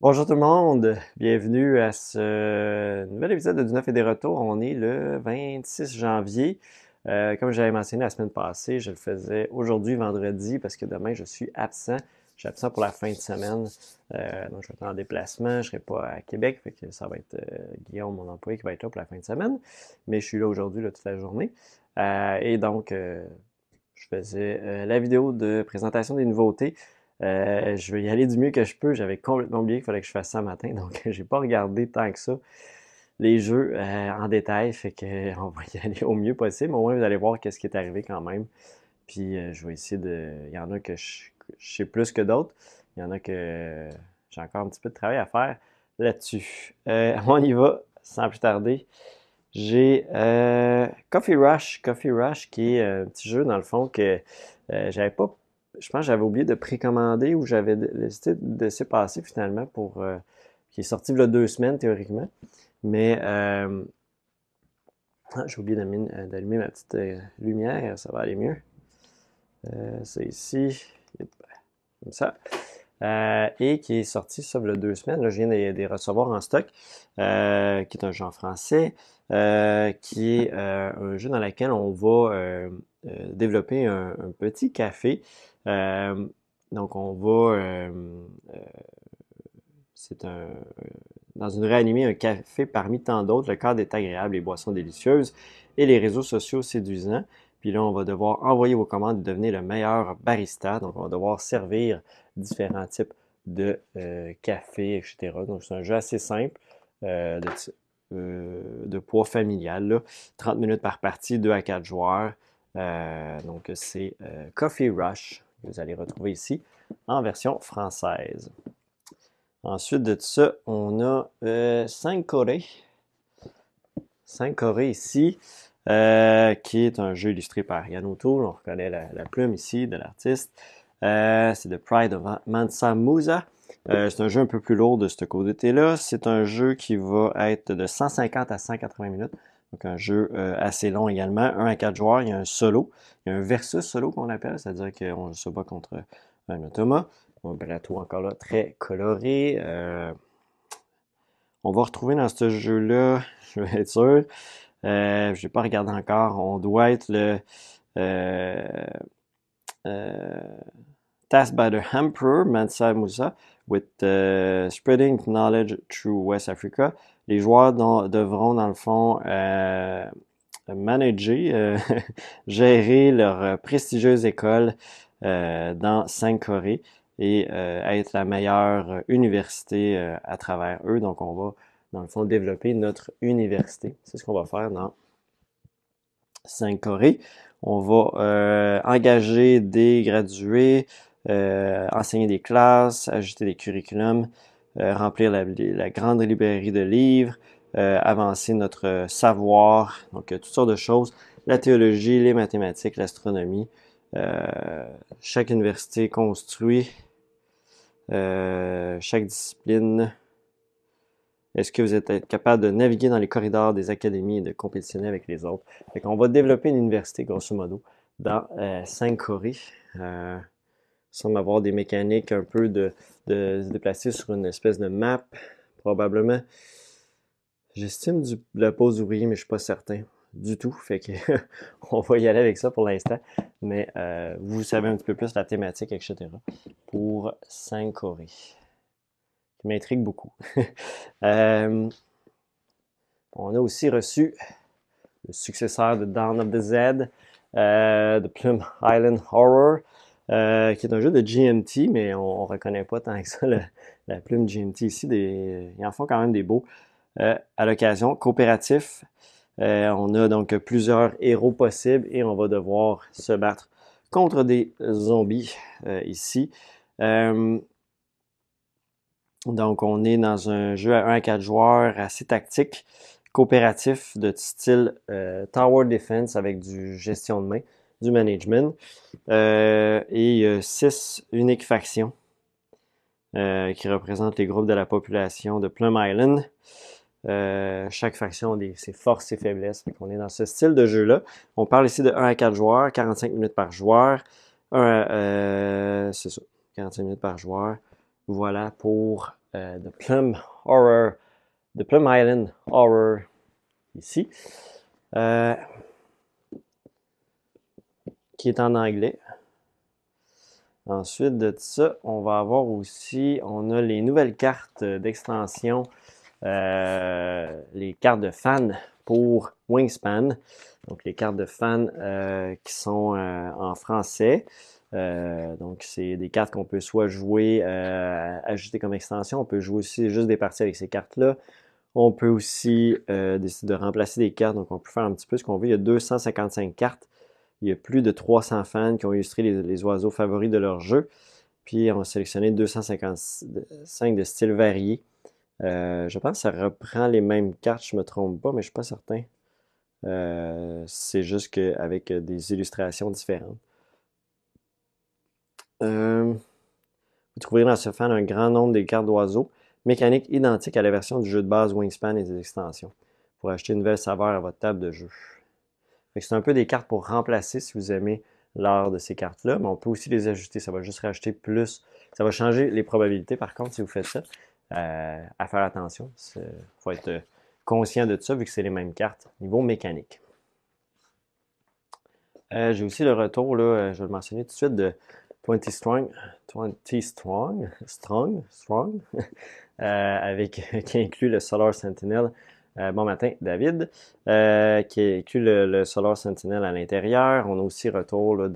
Bonjour tout le monde, bienvenue à ce nouvel épisode de Du Neuf et des Retours. On est le 26 janvier. Comme j'avais mentionné la semaine passée, je le faisais aujourd'hui, vendredi, parce que demain je suis absent. Je suis absent pour la fin de semaine. Donc je vais être en déplacement, je ne serai pas à Québec, fait que ça va être Guillaume, mon employé, qui va être là pour la fin de semaine. Mais je suis là aujourd'hui, là, toute la journée. Et donc, je faisais la vidéo de présentation des nouveautés. Je vais y aller du mieux que je peux. J'avais complètement oublié qu'il fallait que je fasse ça matin, donc j'ai pas regardé tant que ça les jeux en détail. Fait que on va y aller au mieux possible. Au moins, vous allez voir qu'est-ce qui est arrivé quand même. Puis je vais essayer de. Il y en a que je sais plus que d'autres. Il y en a que j'ai encore un petit peu de travail à faire là-dessus. On y va sans plus tarder. J'ai Coffee Rush qui est un petit jeu dans le fond que j'avais pas, je pense que j'avais oublié de précommander ou j'avais décidé de laisser passer finalement pour qui est sorti il y a 2 semaines théoriquement, mais j'ai oublié d'allumer ma petite lumière, ça va aller mieux. C'est ici, comme ça. Et qui est sorti ça il y a 2 semaines. Là, je viens de les recevoir en stock, qui est un jeu en français, qui est un jeu dans lequel on va développer un petit café. Euh, donc, on va, c'est un, dans une réanimée, un café parmi tant d'autres. Le cadre est agréable, les boissons délicieuses et les réseaux sociaux séduisants. Puis là, on va devoir envoyer vos commandes et devenir le meilleur barista. Donc, on va devoir servir différents types de café, etc. Donc, c'est un jeu assez simple, de poids familial, là. 30 minutes par partie, 2 à 4 joueurs. Donc, c'est Coffee Rush que vous allez retrouver ici en version française. Ensuite de ça, on a 5 Corées. 5 Corées ici, qui est un jeu illustré par Yann O'Toole. On reconnaît la plume ici de l'artiste. C'est The Pride of Mansa Musa. C'est un jeu un peu plus lourd de ce côté-là. C'est un jeu qui va être de 150 à 180 minutes. Donc un jeu assez long également. 1 à 4 joueurs. Il y a un solo. Il y a un versus solo qu'on appelle, c'est-à-dire qu'on se bat contre un automa. Un bateau encore là très coloré. On va retrouver dans ce jeu-là, je vais être sûr, je n'ai pas regardé encore, on doit être le euh, euh, Tasked by the Emperor, Mansa Musa, with spreading knowledge through West Africa. Les joueurs devront, dans le fond, manager, gérer leur prestigieuse école dans 5 Corées et être la meilleure université à travers eux. Donc, on va, dans le fond, développer notre université. C'est ce qu'on va faire dans 5 Corées. On va engager des gradués, enseigner des classes, ajouter des curriculums, remplir la grande librairie de livres, avancer notre savoir, donc toutes sortes de choses, la théologie, les mathématiques, l'astronomie. Chaque université construit chaque discipline. Est-ce que vous êtes capable de naviguer dans les corridors des académies et de compétitionner avec les autres? Fait qu'on va développer une université, grosso modo, dans 5 Corées. Semble avoir des mécaniques un peu de se déplacer sur une espèce de map, probablement. J'estime de la pause ouvrier, mais je suis pas certain du tout. Fait que on va y aller avec ça pour l'instant. Mais vous savez un petit peu plus la thématique, etc. pour 5 Corées. Qui m'intrigue beaucoup. euh, on a aussi reçu le successeur de Dawn of the Z, de Plum Island Horror, qui est un jeu de GMT, mais on ne reconnaît pas tant que ça la plume GMT ici. Ils en font quand même des beaux à l'occasion. Coopératif, on a donc plusieurs héros possibles et on va devoir se battre contre des zombies ici. Donc, on est dans un jeu à 1 à 4 joueurs assez tactique, coopératif de style Tower Defense avec du gestion de main, du management. Et il y a 6 uniques factions qui représentent les groupes de la population de Plum Island. Chaque faction a ses forces et faiblesses. Donc, on est dans ce style de jeu-là. On parle ici de 1 à 4 joueurs, 45 minutes par joueur. C'est ça, 45 minutes par joueur. Voilà pour de Plum Horror, de Plum Island Horror ici, qui est en anglais. Ensuite de ça, on va avoir aussi, on a les nouvelles cartes d'extension, les cartes de fans pour Wingspan. Donc les cartes de fans qui sont en français. Donc c'est des cartes qu'on peut soit jouer, ajouter comme extension. On peut jouer aussi juste des parties avec ces cartes-là. On peut aussi décider de remplacer des cartes. Donc on peut faire un petit peu ce qu'on veut. Il y a 255 cartes. Il y a plus de 300 fans qui ont illustré les oiseaux favoris de leur jeu. Puis on a sélectionné 255 de styles variés. Je pense que ça reprend les mêmes cartes, je ne me trompe pas, mais je ne suis pas certain. C'est juste qu'avec des illustrations différentes. Vous trouverez dans ce fan un grand nombre des cartes d'oiseaux, mécaniques identiques à la version du jeu de base Wingspan et des extensions, pour acheter une nouvelle saveur à votre table de jeu. C'est un peu des cartes pour remplacer si vous aimez l'art de ces cartes-là, mais on peut aussi les ajouter. Ça va juste rajouter plus. Ça va changer les probabilités, par contre, si vous faites ça. À faire attention. Il faut être conscient de ça, vu que c'est les mêmes cartes, niveau mécanique. J'ai aussi le retour, là, je vais le mentionner tout de suite, de 20 Strong, avec, qui inclut le Solar Sentinel. Bon matin, David, qui inclut le Solar Sentinel à l'intérieur. On a aussi retour là,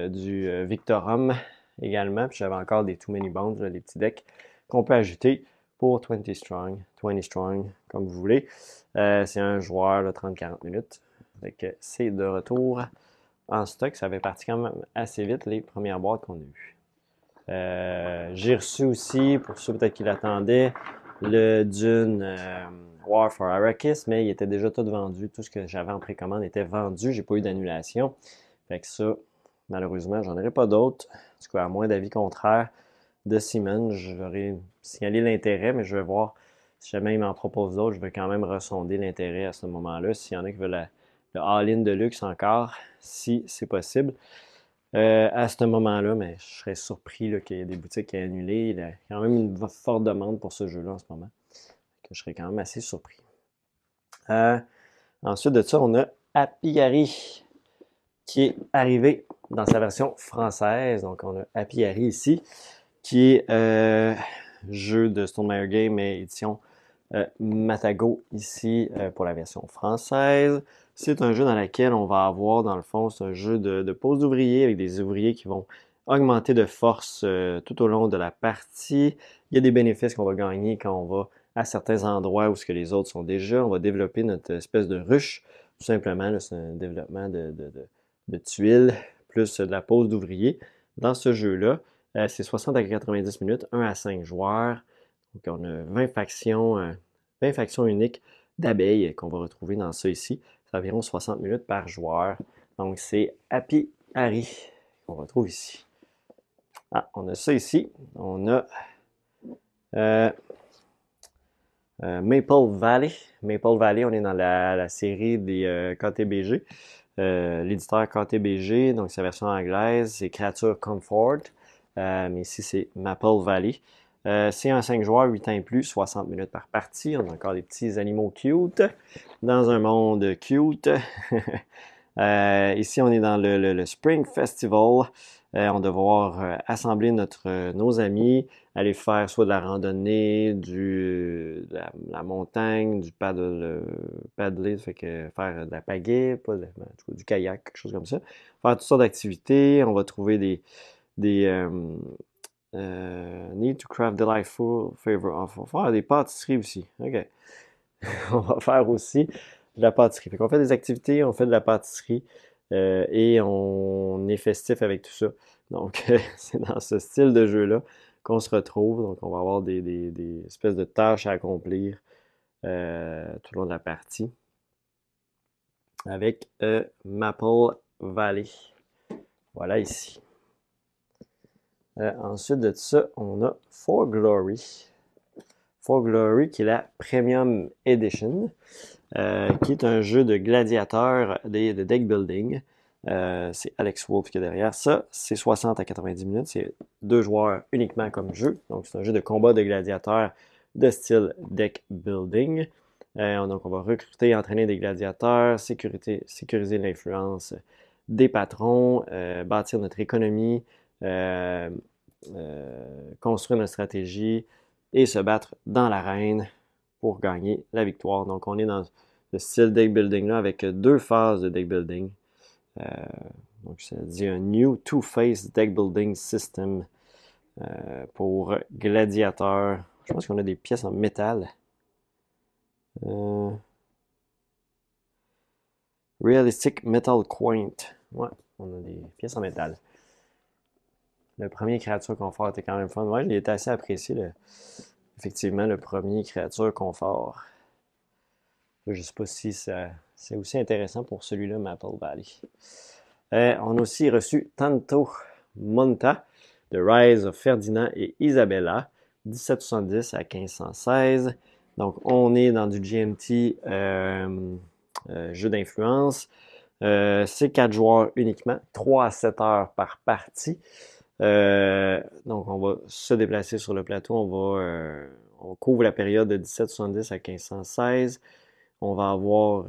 du Victorum également. Puis j'avais encore des Too Many Bones, là, les petits decks qu'on peut ajouter pour 20 Strong, comme vous voulez. C'est un joueur, 30-40 minutes. C'est de retour en stock. Ça fait partie quand même assez vite les premières boîtes qu'on a eues. J'ai reçu aussi, pour ceux peut-être qui l'attendaient, le Dune War for Arrakis, mais il était déjà tout vendu. Tout ce que j'avais en précommande était vendu. J'ai pas eu d'annulation. Fait que ça, malheureusement, j'en aurai pas d'autres. En tout cas, à moins d'avis contraire de Simon, j'aurais signalé l'intérêt, mais je vais voir si jamais il m'en propose d'autres. Je vais quand même ressonder l'intérêt à ce moment-là. S'il y en a qui veulent le all-in de luxe encore, si c'est possible. À ce moment-là, mais je serais surpris qu'il y ait des boutiques qui aient annulé. Il y a quand même une forte demande pour ce jeu-là en ce moment. Que je serais quand même assez surpris. Ensuite de ça, on a Apiari qui est arrivé dans sa version française. Donc, on a Apiari ici, qui est jeu de Stonemaier Game et édition Matago ici pour la version française. C'est un jeu dans lequel on va avoir, dans le fond, c'est un jeu de pose d'ouvriers avec des ouvriers qui vont augmenter de force tout au long de la partie. Il y a des bénéfices qu'on va gagner quand on va à certains endroits où ce que les autres sont déjà. On va développer notre espèce de ruche. Tout simplement, c'est un développement de tuiles plus de la pose d'ouvriers dans ce jeu-là. C'est 60 à 90 minutes, 1 à 5 joueurs. Donc, on a 20 factions uniques d'abeilles qu'on va retrouver dans ça ici. C'est environ 60 minutes par joueur. Donc, c'est Happy Harry qu'on retrouve ici. Ah, on a ça ici. On a Maple Valley. Maple Valley, on est dans la série des KTBG. L'éditeur KTBG, donc c'est la version anglaise, c'est Creature Comfort. Mais ici, c'est Maple Valley. C'est un 5 joueurs, 8 ans et plus, 60 minutes par partie. On a encore des petits animaux cute dans un monde cute. Ici, on est dans le Spring Festival. On va devoir assembler nos amis, aller faire soit de la randonnée, de la montagne, du paddler, fait que faire de la pagaie, pas de, du kayak, quelque chose comme ça. Faire toutes sortes d'activités. On va trouver des need to craft delightful favor. On va faire des pâtisseries aussi. OK. On va faire aussi de la pâtisserie. Fait qu'on fait des activités, on fait de la pâtisserie et on est festif avec tout ça. Donc, c'est dans ce style de jeu-là qu'on se retrouve. Donc, on va avoir des espèces de tâches à accomplir tout au long de la partie avec Maple Valley. Voilà ici. Ensuite de ça, on a For Glory. For Glory, qui est la Premium Edition, qui est un jeu de gladiateurs, de deck building. C'est Alex Wolff qui est derrière ça. C'est 60 à 90 minutes. C'est 2 joueurs uniquement comme jeu. Donc, c'est un jeu de combat de gladiateurs de style deck building. Donc, on va recruter et entraîner des gladiateurs, sécuriser l'influence des patrons, bâtir notre économie, construire notre stratégie et se battre dans l'arène pour gagner la victoire. Donc, on est dans ce style deck building-là avec 2 phases de deck building. Donc, ça dit un New Two-Phase Deck Building System pour gladiateurs. Je pense qu'on a des pièces en métal. Realistic Metal Quaint. Ouais, on a des pièces en métal. Le premier créature confort était quand même fun. Ouais, il était assez apprécié, effectivement, le premier créature confort. Je sais pas si c'est aussi intéressant pour celui-là, Maple Valley. On a aussi reçu Tanto Monta, The Rise of Ferdinand et Isabella, 1770 à 1516. Donc, on est dans du GMT jeu d'influence. C'est 4 joueurs uniquement, 3 à 7 heures par partie. Donc, on va se déplacer sur le plateau. On couvre la période de 1770 à 1516. On va avoir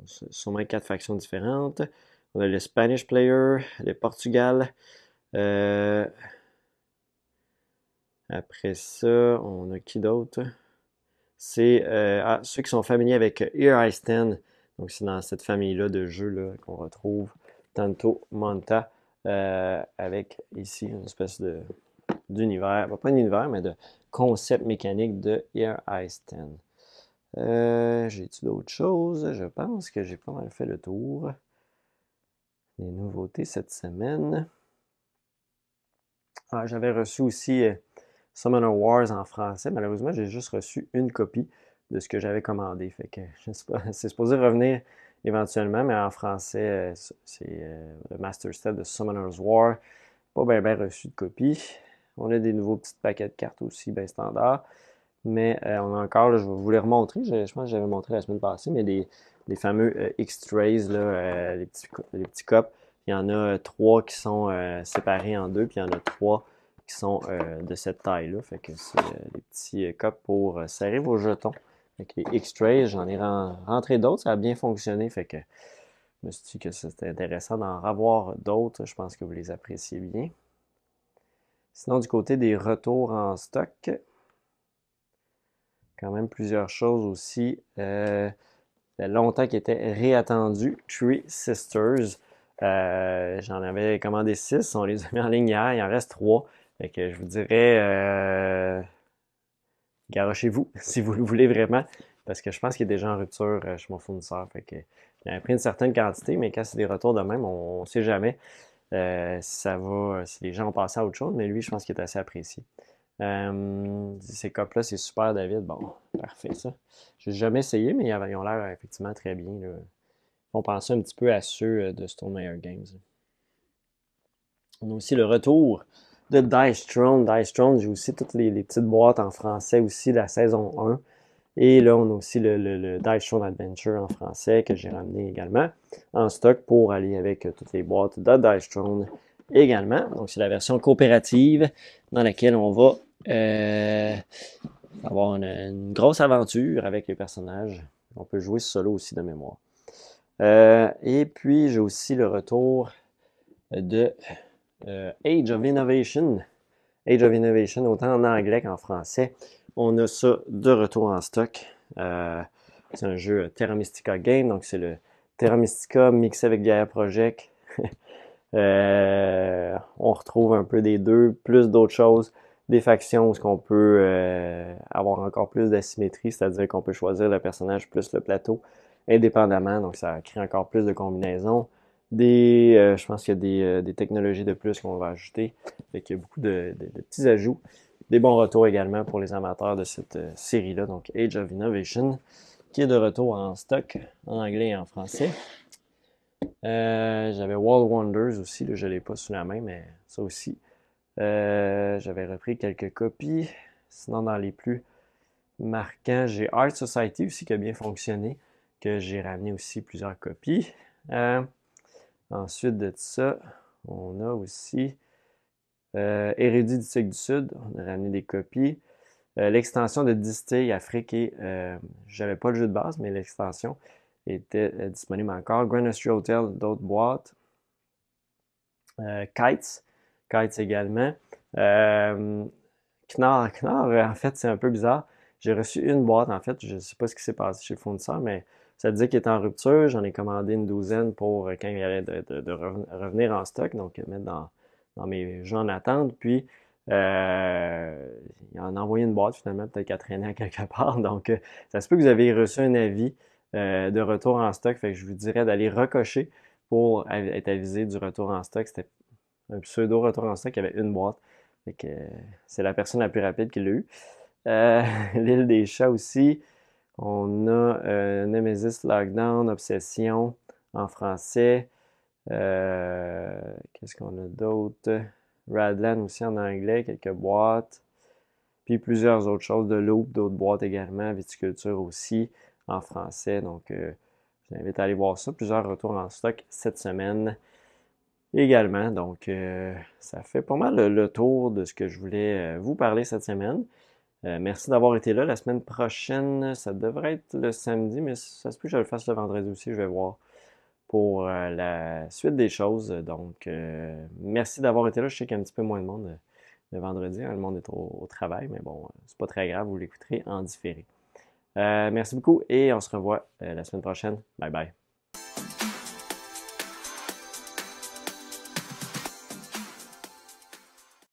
sûrement 4 factions différentes. On a le Spanish Player, le Portugal. Après ça, on a qui d'autre? C'est ceux qui sont familiers avec Here I Stand. Donc, c'est dans cette famille-là de jeux qu'on retrouve Tanto Monta avec ici une espèce d'univers, pas un univers, mais de concept mécanique de Here I Stand. J'ai-tu d'autres choses? Je pense que j'ai pas mal fait le tour des nouveautés cette semaine. J'avais reçu aussi Summoner Wars en français. Malheureusement, j'ai juste reçu une copie de ce que j'avais commandé. Fait que je sais pas, c'est supposé revenir éventuellement, mais en français, c'est le Master Set de Summoner's War. Pas bien reçu de copie. On a des nouveaux petits paquets de cartes aussi, bien standard. Mais on a encore, là, je vais vous les remontrer. Je pense que j'avais montré la semaine passée, mais les fameux X-Trays, les petits cups. Il y en a 3 qui sont séparés en 2, puis il y en a 3 qui sont de cette taille-là. Fait que c'est des petits cups pour serrer vos jetons. Avec les X-Trays, j'en ai rentré d'autres, ça a bien fonctionné. Fait que je me suis dit que c'était intéressant d'en avoir d'autres. Je pense que vous les appréciez bien. Sinon, du côté des retours en stock, quand même plusieurs choses aussi. Longtemps qui était réattendu. Three Sisters. J'en avais commandé 6. On les a mis en ligne hier. Il en reste 3. Fait que je vous dirais, garochez-vous si vous le voulez vraiment. Parce que je pense qu'il est déjà en rupture chez mon fournisseur. Fait que, il a pris une certaine quantité, mais quand c'est des retours de même, on ne sait jamais si ça va, si les gens ont passé à autre chose. Mais lui, je pense qu'il est assez apprécié. Ces copes-là, c'est super, David. Bon, parfait, ça. J'ai jamais essayé, mais ils ont l'air effectivement très bien, là. Ils font penser un petit peu à ceux de Stonemaier Games. On a aussi le retour de Dice Throne. Dice Throne, j'ai aussi toutes les petites boîtes en français aussi, la saison 1. Et là, on a aussi le Dice Throne Adventure en français que j'ai ramené également en stock pour aller avec toutes les boîtes de Dice Throne également. Donc, c'est la version coopérative dans laquelle on va avoir une grosse aventure avec les personnages. On peut jouer solo aussi de mémoire. Et puis, j'ai aussi le retour de Age of Innovation. Age of Innovation, autant en anglais qu'en français. On a ça de retour en stock. C'est un jeu Terra Mystica Game, donc c'est le Terra Mystica mixé avec Gaia Project. On retrouve un peu des deux, plus d'autres choses, des factions où on peut avoir encore plus d'asymétrie, c'est-à-dire qu'on peut choisir le personnage plus le plateau indépendamment, donc ça crée encore plus de combinaisons. Je pense qu'il y a des technologies de plus qu'on va ajouter, fait qu'il y a beaucoup de petits ajouts. Des bons retours également pour les amateurs de cette série-là, donc Age of Innovation, qui est de retour en stock en anglais et en français. J'avais World Wonders aussi, là, je ne l'ai pas sous la main, mais ça aussi. J'avais repris quelques copies. Sinon, dans les plus marquants, j'ai Art Society aussi qui a bien fonctionné, que j'ai ramené aussi plusieurs copies. Ensuite de ça, on a aussi Érudit du Tigre du Sud. On a ramené des copies. L'extension de Distilles Afrique et j'avais pas le jeu de base, mais l'extension était disponible encore. Grand Austria Hotel, d'autres boîtes. Kites également. Knorr, en fait, c'est un peu bizarre. J'ai reçu une boîte, en fait. Je ne sais pas ce qui s'est passé chez le fournisseur, mais ça disait qu'il était en rupture. J'en ai commandé une douzaine pour quand il allait de revenir en stock, donc mettre dans mes jeux en attente. Puis, il en a envoyé une boîte finalement, peut-être qu'elle traînait à quelque part. Donc, ça se peut que vous avez reçu un avis de retour en stock. Fait que je vous dirais d'aller recocher pour être avisé du retour en stock. C'était un pseudo retour en stock, il y avait une boîte. Fait que c'est la personne la plus rapide qui l'a eu. L'île des chats aussi. On a Nemesis Lockdown, Obsession en français. Qu'est-ce qu'on a d'autre? Radland aussi en anglais, quelques boîtes. Puis plusieurs autres choses, de Loop, d'autres boîtes également, Viticulture aussi en français. Donc, je vous invite à aller voir ça. Plusieurs retours en stock cette semaine également. Donc, ça fait pas mal le tour de ce que je voulais vous parler cette semaine. Merci d'avoir été là. La semaine prochaine, ça devrait être le samedi, mais ça se peut que je le fasse le vendredi aussi. Je vais voir pour la suite des choses. Donc, merci d'avoir été là. Je sais qu'il y a un petit peu moins de monde le vendredi, hein. Le monde est au travail, mais bon, c'est pas très grave. Vous l'écouterez en différé. Merci beaucoup et on se revoit la semaine prochaine. Bye bye.